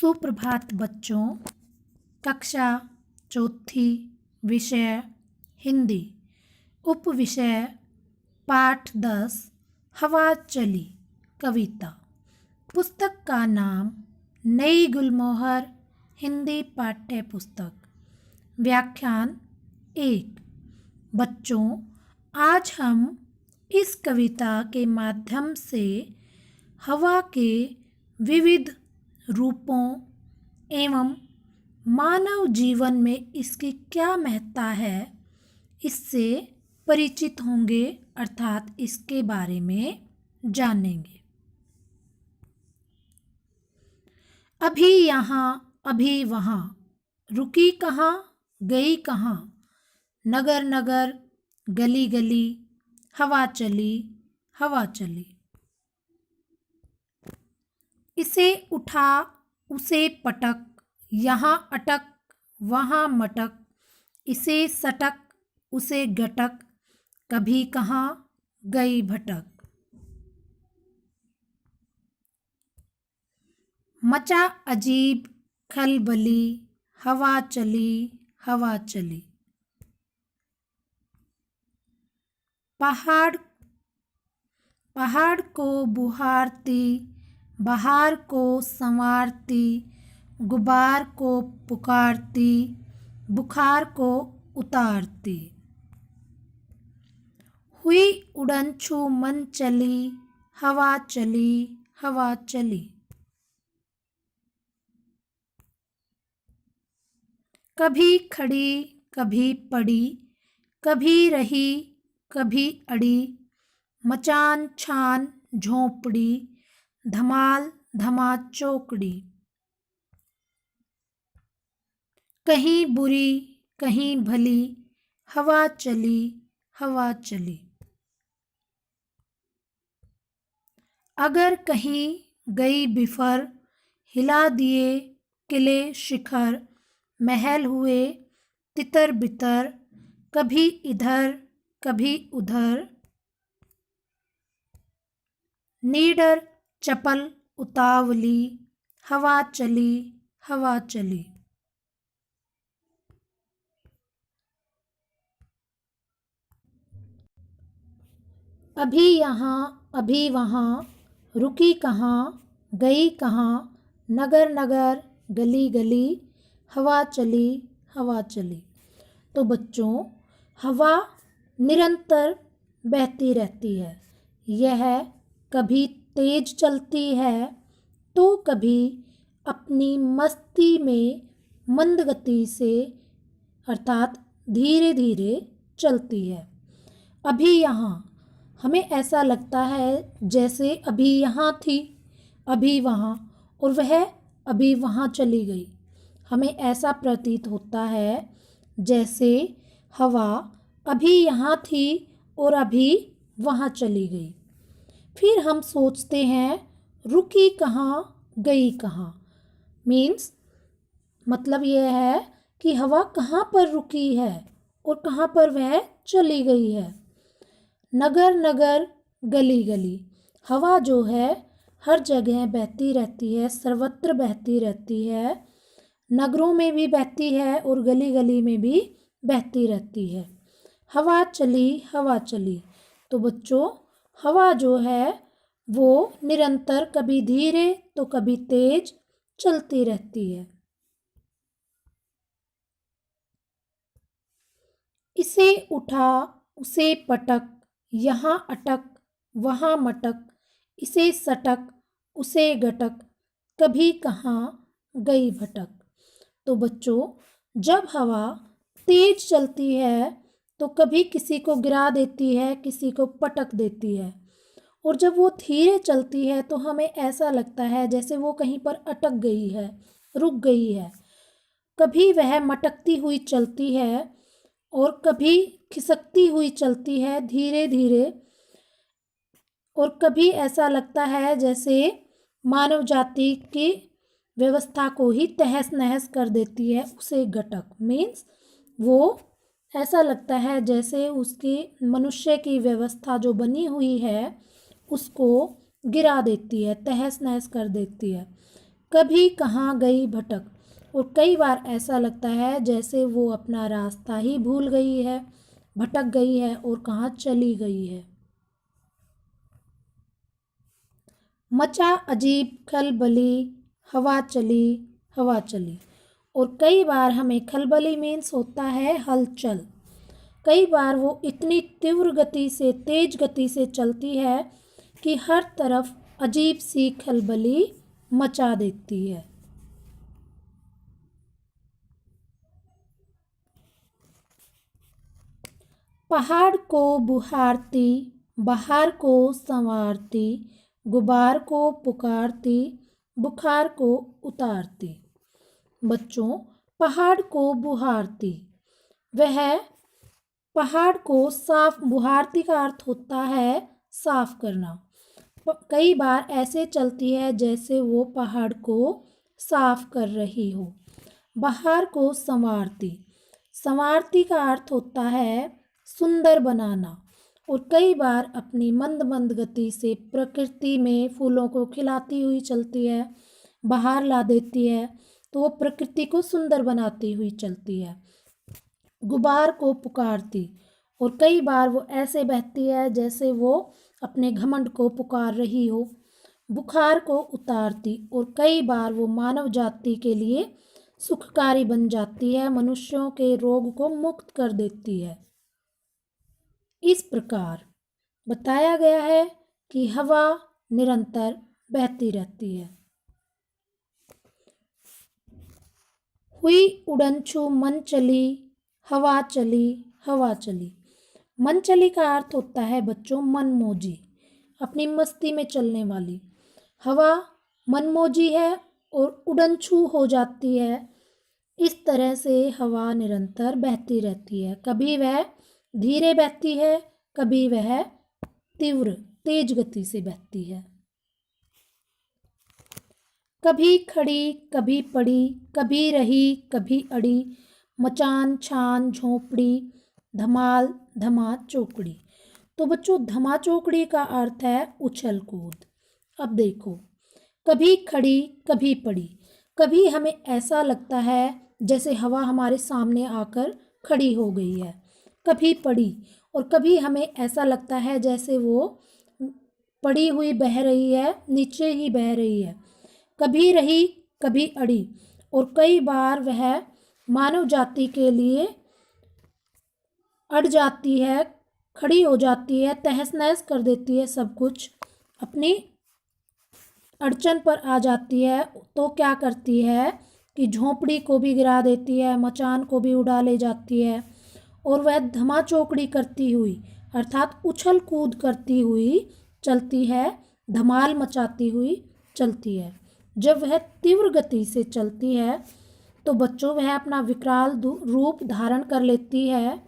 सुप्रभात बच्चों। कक्षा चौथी, विषय हिंदी, उप विषय पाठ 10 हवा चली कविता। पुस्तक का नाम नई गुलमोहर हिंदी पाठ्य पुस्तक। व्याख्यान 1। बच्चों, आज हम इस कविता के माध्यम से हवा के विविध रूपों एवं मानव जीवन में इसकी क्या महत्ता है, इससे परिचित होंगे, अर्थात इसके बारे में जानेंगे। अभी यहाँ अभी वहाँ, रुकी कहाँ गई कहाँ, नगर नगर गली गली, हवा चली हवा चली। इसे उठा उसे पटक, यहाँ अटक वहाँ मटक, इसे सटक उसे गटक, कभी कहाँ गई भटक। मचा अजीब खलबली, हवा चली हवा चली। पहाड़ पहाड़ को बुहारती, बहार को संवारती, गुबार को पुकारती, बुखार को उतारती। हुई उड़न छू मन चली, हवा चली हवा चली। कभी खड़ी कभी पड़ी, कभी रही कभी अड़ी, मचान छान झोंपड़ी, धमाल धमा चौकड़ी। कहीं बुरी कहीं भली, हवा चली हवा चली। अगर कहीं गई बिफर, हिला दिए किले शिखर, महल हुए तितर बितर, कभी इधर कभी उधर। नीडर चपल उतावली, हवा चली हवा चली। अभी यहाँ अभी वहाँ, रुकी कहाँ गई कहाँ, नगर नगर गली गली, हवा चली हवा चली। तो बच्चों, हवा निरंतर बहती रहती है। यह कभी तेज चलती है तो कभी अपनी मस्ती में मंद गति से, अर्थात धीरे धीरे चलती है। अभी यहाँ हमें ऐसा लगता है जैसे अभी यहाँ थी, अभी वहाँ, और वह अभी वहाँ चली गई। हमें ऐसा प्रतीत होता है जैसे हवा अभी यहाँ थी और अभी वहाँ चली गई। फिर हम सोचते हैं रुकी कहाँ गई कहाँ, मीन्स मतलब यह है कि हवा कहाँ पर रुकी है और कहाँ पर वह चली गई है। नगर नगर गली गली, हवा जो है हर जगह बहती रहती है, सर्वत्र बहती रहती है। नगरों में भी बहती है और गली गली में भी बहती रहती है। हवा चली हवा चली। तो बच्चों, हवा जो है वो निरंतर कभी धीरे तो कभी तेज चलती रहती है। इसे उठा उसे पटक, यहाँ अटक वहाँ मटक, इसे सटक उसे गटक, कभी कहाँ गई भटक। तो बच्चों, जब हवा तेज चलती है तो कभी किसी को गिरा देती है, किसी को पटक देती है, और जब वो धीरे चलती है तो हमें ऐसा लगता है जैसे वो कहीं पर अटक गई है, रुक गई है। कभी वह मटकती हुई चलती है और कभी खिसकती हुई चलती है धीरे धीरे, और कभी ऐसा लगता है जैसे मानव जाति की व्यवस्था को ही तहस नहस कर देती है। उसे गटक मीन्स वो ऐसा लगता है जैसे उसकी मनुष्य की व्यवस्था जो बनी हुई है उसको गिरा देती है, तहस नहस कर देती है। कभी कहाँ गई भटक, और कई बार ऐसा लगता है जैसे वो अपना रास्ता ही भूल गई है, भटक गई है और कहाँ चली गई है। मचा अजीब खलबली, हवा चली, हवा चली, और कई बार हमें खलबली मीन्स होता है हलचल। कई बार वो इतनी तीव्र गति से, तेज गति से चलती है कि हर तरफ अजीब सी खलबली मचा देती है। पहाड़ को बुहारती, बहार को संवारती, गुबार को पुकारती, बुखार को उतारती। बच्चों, पहाड़ को बुहारती, वह पहाड़ को साफ, बुहारती का अर्थ होता है साफ करना। कई बार ऐसे चलती है जैसे वो पहाड़ को साफ कर रही हो। बहार को संवारती, संवारती का अर्थ होता है सुंदर बनाना, और कई बार अपनी मंद मंद गति से प्रकृति में फूलों को खिलाती हुई चलती है, बाहर ला देती है, तो वो प्रकृति को सुंदर बनाती हुई चलती है। गुबार को पुकारती, और कई बार वो ऐसे बहती है जैसे वो अपने घमंड को पुकार रही हो। बुखार को उतारती, और कई बार वो मानव जाति के लिए सुखकारी बन जाती है, मनुष्यों के रोग को मुक्त कर देती है। इस प्रकार बताया गया है कि हवा निरंतर बहती रहती है। हुई उड़नछू मन चली, हवा चली, हवा चली। मन चली का अर्थ होता है बच्चों मनमोजी, अपनी मस्ती में चलने वाली। हवा मनमोजी है और उड़नछू हो जाती है। इस तरह से हवा निरंतर बहती रहती है। कभी वह धीरे बहती है, कभी वह तीव्र तेज गति से बहती है। कभी खड़ी, कभी पड़ी, कभी रही, कभी अड़ी, मचान छान झोंपड़ी, धमाल धमा चौकड़ी। तो बच्चों, धमा चौकड़ी का अर्थ है उछल कूद। अब देखो, कभी खड़ी, कभी पड़ी। कभी हमें ऐसा लगता है जैसे हवा हमारे सामने आकर खड़ी हो गई है। कभी पड़ी, और कभी हमें ऐसा लगता है जैसे वो पड़ी हुई बह रही है, नीचे ही बह रही है। कभी रही, कभी अड़ी, और कई बार वह मानव जाति के लिए अड़ जाती है, खड़ी हो जाती है, तहस नहस कर देती है, सब कुछ अपनी अड़चन पर आ जाती है। तो क्या करती है कि झोंपड़ी को भी गिरा देती है, मचान को भी उड़ा ले जाती है, और वह धमा चौकड़ी करती हुई अर्थात उछल कूद करती हुई चलती है, धमाल मचाती हुई चलती है। जब वह तीव्र गति से चलती है तो बच्चों वह अपना विकराल रूप धारण कर लेती है।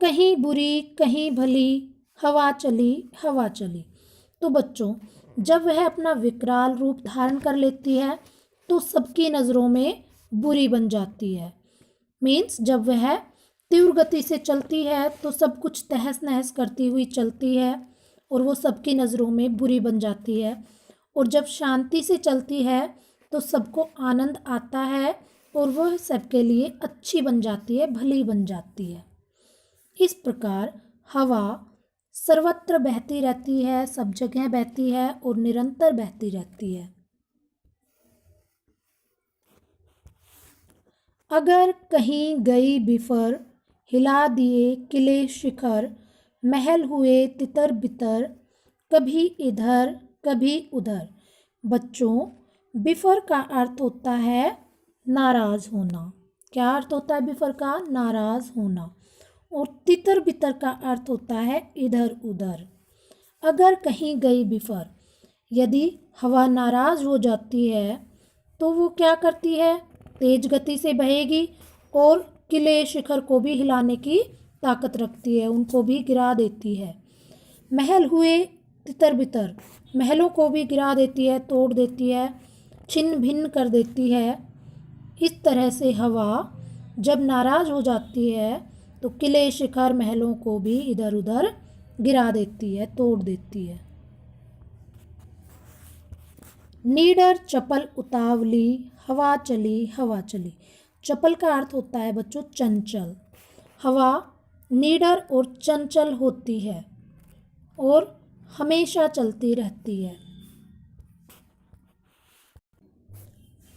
कहीं बुरी, कहीं भली, हवा चली, हवा चली। तो बच्चों, जब वह अपना विकराल रूप धारण कर लेती है तो सबकी नज़रों में बुरी बन जाती है। मीन्स जब वह तीव्र गति से चलती है तो सब कुछ तहस नहस करती हुई चलती है और वो सबकी नज़रों में बुरी बन जाती है। और जब शांति से चलती है तो सबको आनंद आता है और वह सबके लिए अच्छी बन जाती है, भली बन जाती है। इस प्रकार हवा सर्वत्र बहती रहती है, सब जगह बहती है और निरंतर बहती रहती है। अगर कहीं गई बिफर, हिला दिए किले शिखर, महल हुए तितर बितर, कभी इधर कभी उधर। बच्चों, बिफर का अर्थ होता है नाराज़ होना। क्या अर्थ होता है बिफर का? नाराज़ होना। और तितर बितर का अर्थ होता है इधर उधर। अगर कहीं गई बिफर, यदि हवा नाराज़ हो जाती है तो वो क्या करती है? तेज गति से बहेगी और किले शिखर को भी हिलाने की ताकत रखती है, उनको भी गिरा देती है। महल हुए तितर बितर, महलों को भी गिरा देती है, तोड़ देती है, छिन्न भिन्न कर देती है। इस तरह से हवा जब नाराज़ हो जाती है तो किले शिखर महलों को भी इधर उधर गिरा देती है, तोड़ देती है। नीडर चपल उतावली, हवा चली हवा चली। चपल का अर्थ होता है बच्चों चंचल। हवा नीडर और चंचल होती है और हमेशा चलती रहती है।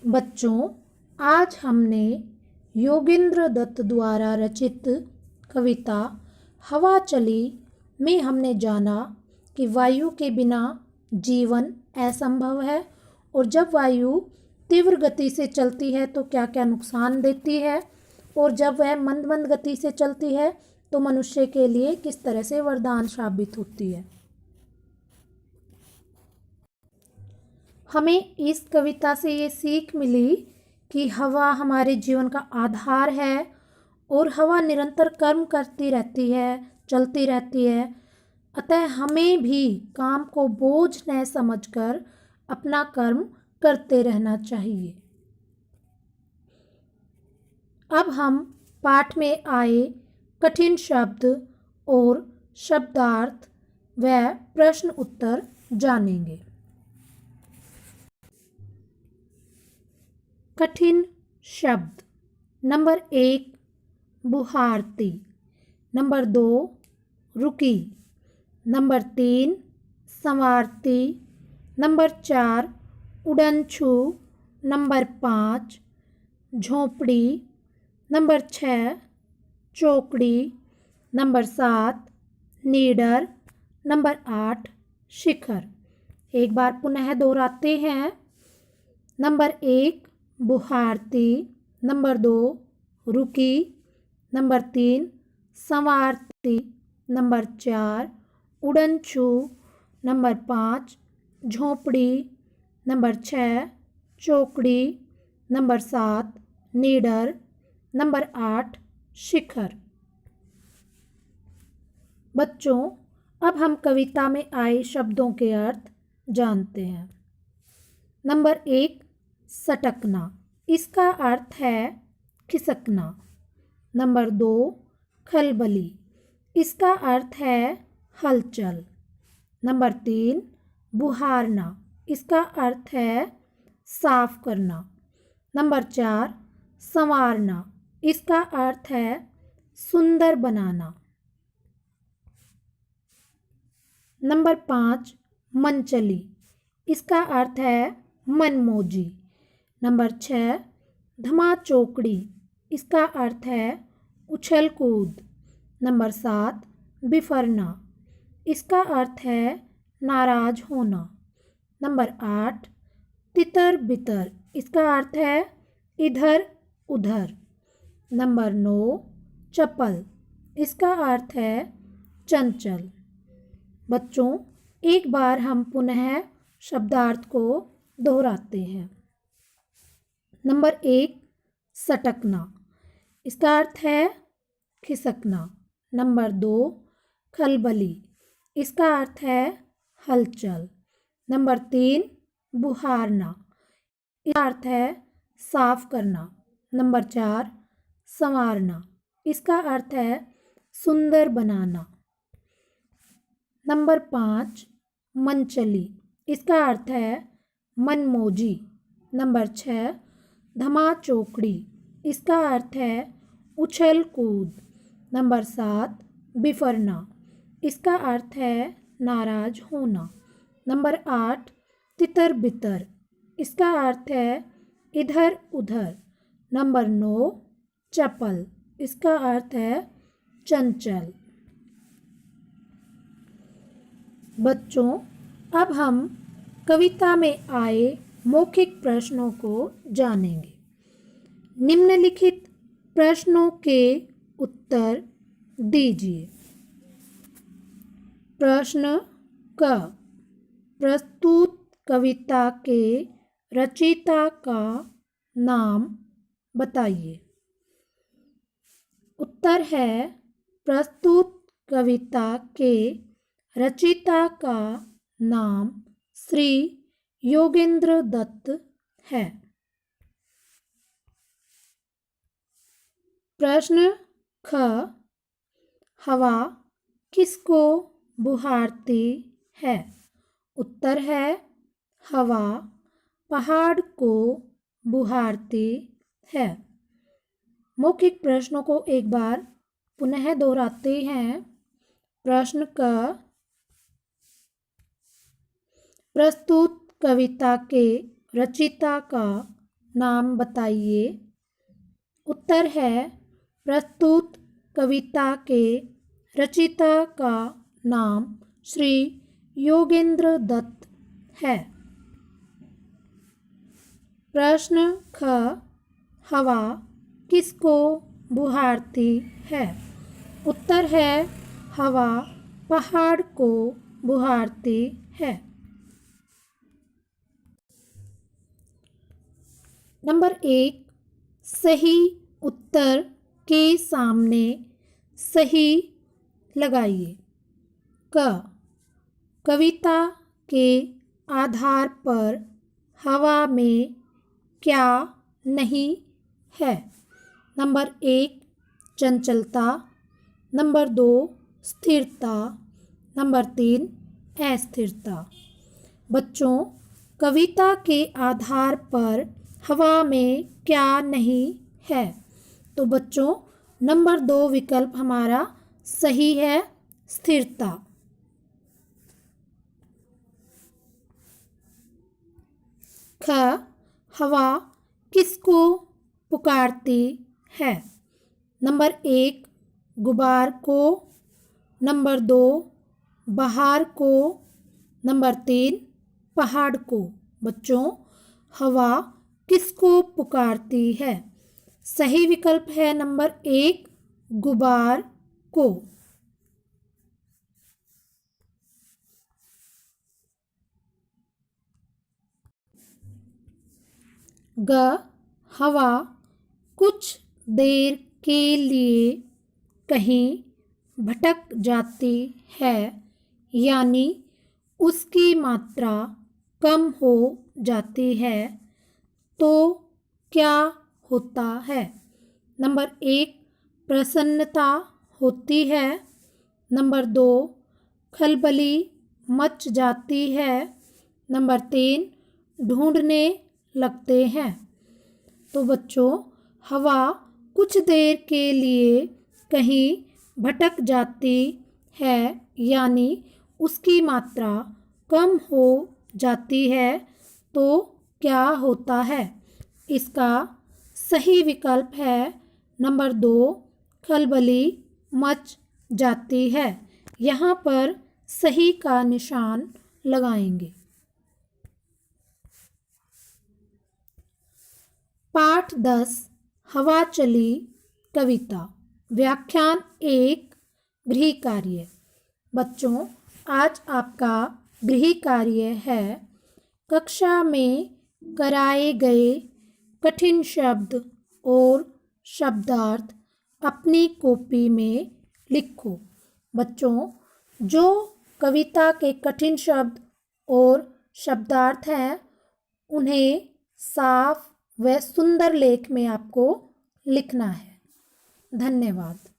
बच्चों, आज हमने योगेंद्र दत्त द्वारा रचित कविता हवा चली में हमने जाना कि वायु के बिना जीवन असंभव है और जब वायु तीव्र गति से चलती है तो क्या क्या नुकसान देती है, और जब वह मंद मंद गति से चलती है तो मनुष्य के लिए किस तरह से वरदान साबित होती है। हमें इस कविता से ये सीख मिली कि हवा हमारे जीवन का आधार है और हवा निरंतर कर्म करती रहती है, चलती रहती है। अतः हमें भी काम को बोझ न समझकर अपना कर्म करते रहना चाहिए। अब हम पाठ में आए कठिन शब्द और शब्दार्थ व प्रश्न उत्तर जानेंगे। कठिन शब्द। नंबर 1 बुहारती, नंबर 2 रुकी, नंबर 3 संवारती, नंबर 4 उड़नछू, नंबर 5 झोंपड़ी, नंबर 6 चौकड़ी, नंबर 7 नीडर, नंबर 8 शिखर। एक बार पुनः दोहराते हैं। नंबर 1 बुहारती, नंबर 2 रुकी, नंबर 3 संवारती, नंबर 4 उड़नछू, नंबर 5 झोंपड़ी, नंबर 6 चौकड़ी, नंबर 7 नीडर, नंबर 8 शिखर। बच्चों, अब हम कविता में आए शब्दों के अर्थ जानते हैं। नंबर 1 सटकना, इसका अर्थ है खिसकना। नंबर 2 खलबली, इसका अर्थ है हलचल। नंबर 3 बुहारना, इसका अर्थ है साफ करना। नंबर 4 संवारना, इसका अर्थ है सुंदर बनाना। नंबर 5 मनचली, इसका अर्थ है मनमोजी। नंबर 6 धमाचौकड़ी, इसका अर्थ है उछल कूद। नंबर 7 बिफरना, इसका अर्थ है नाराज होना। नंबर 8 तितर बितर, इसका अर्थ है इधर उधर। नंबर 9 चपल, इसका अर्थ है चंचल। बच्चों, एक बार हम पुनः शब्दार्थ को दोहराते हैं। नंबर 1 सटकना, इसका अर्थ है खिसकना। नंबर 2 खलबली, इसका अर्थ है हलचल। नंबर 3 बुहारना, इसका अर्थ है साफ करना। नंबर 4 संवारना, इसका अर्थ है सुंदर बनाना। नंबर 5 मनचली, इसका अर्थ है मनमोजी। नंबर 6 धमाचौकड़ी, इसका अर्थ है उछल कूद। नंबर 7 बिफरना, इसका अर्थ है नाराज होना। नंबर 8 तितर बितर, इसका अर्थ है इधर उधर। नंबर 9 चपल, इसका अर्थ है चंचल। बच्चों, अब हम कविता में आए मौखिक प्रश्नों को जानेंगे। निम्नलिखित प्रश्नों के उत्तर दीजिए। प्रश्न क, प्रस्तुत कविता के रचयिता का नाम बताइए। उत्तर है प्रस्तुत कविता के रचयिता का नाम श्री योगेंद्र दत्त है। प्रश्न ख, हवा किसको बुहारती है? उत्तर है हवा पहाड़ को बुहारती है। मौखिक प्रश्नों को एक बार पुनः दोहराते हैं। प्रश्न का प्रस्तुत कविता के रचयिता का नाम बताइए। उत्तर है प्रस्तुत कविता के रचयिता का नाम श्री योगेंद्र दत्त है। प्रश्न ख हवा किसको बुहारती है? उत्तर है हवा पहाड़ को बुहारती है। नंबर 1, सही उत्तर के सामने सही लगाइए। क कविता के आधार पर हवा में क्या नहीं है? नंबर 1, चंचलता। नंबर 2, स्थिरता। नंबर 3, अस्थिरता। बच्चों, कविता के आधार पर हवा में क्या नहीं है? तो बच्चों, नंबर 2 विकल्प हमारा सही है, स्थिरता। ख हवा किसको पुकारती है? नंबर 1, गुबार को। नंबर 2, बहार को। नंबर 3, पहाड़ को। बच्चों, हवा किसको पुकारती है? सही विकल्प है नंबर 1, गुबार को। ग हवा कुछ देर के लिए कहीं भटक जाती है, यानी उसकी मात्रा कम हो जाती है, तो क्या होता है? नंबर 1, प्रसन्नता होती है। नंबर 2, खलबली मच जाती है। नंबर 3, ढूंढने लगते हैं। तो बच्चों, हवा कुछ देर के लिए कहीं भटक जाती है, यानी उसकी मात्रा कम हो जाती है, तो क्या होता है? इसका सही विकल्प है नंबर 2, खलबली मच जाती है। यहाँ पर सही का निशान लगाएंगे। पाठ 10 हवा चली कविता। व्याख्यान 1 गृह कार्य। बच्चों, आज आपका गृह कार्य है कक्षा में कराए गए कठिन शब्द और शब्दार्थ अपनी कॉपी में लिखो। बच्चों, जो कविता के कठिन शब्द और शब्दार्थ हैं, उन्हें साफ व सुंदर लेख में आपको लिखना है। धन्यवाद।